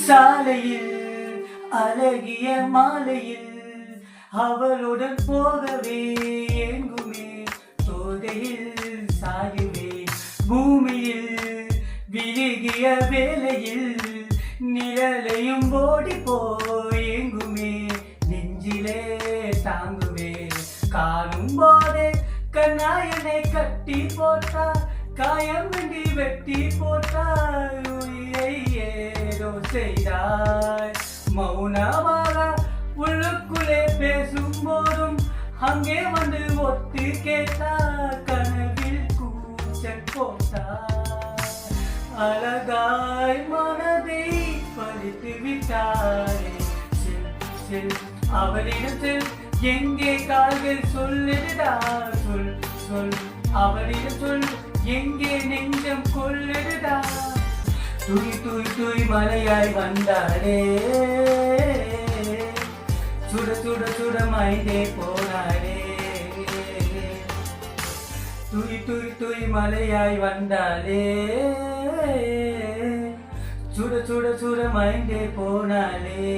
சாலையில் அழகிய மாலையில் அவளுடன் போகவே எங்குமே தோகையில் சாயுவே பூமியில் விழுகிய வேளையில் நிழலையும் ஓடி போய் எங்குமே நெஞ்சிலே தாங்குவே காணும் போதே கண்ணாயனை கட்டி போட்டா காயம் வேண்டி வெட்டி போட்டாய் உயிரை ஏதோ செய்தாய் மௌனமாக உள்ளுக்குள்ளே பேசும் போதும் அங்கே வந்து ஒத்து கேட்டார் கனவில் கூச்சல் போட்டார் அழகாய் மனதை பறித்து விட்டாரே செல் செல் அவளிடத்தில் எங்கே கால்கள் சொல்லுடா சொல் சொல் அவளிடம் சொல் எங்கே நெஞ்சம் கொள்ளுடா துய் துய் துய் மலையாய் வந்தாரே சுட சுட சுட மைதே போனாரே துய் துய் துய் மலையாய் வந்தாரே சுட சுட சுட மைந்தே போனாலே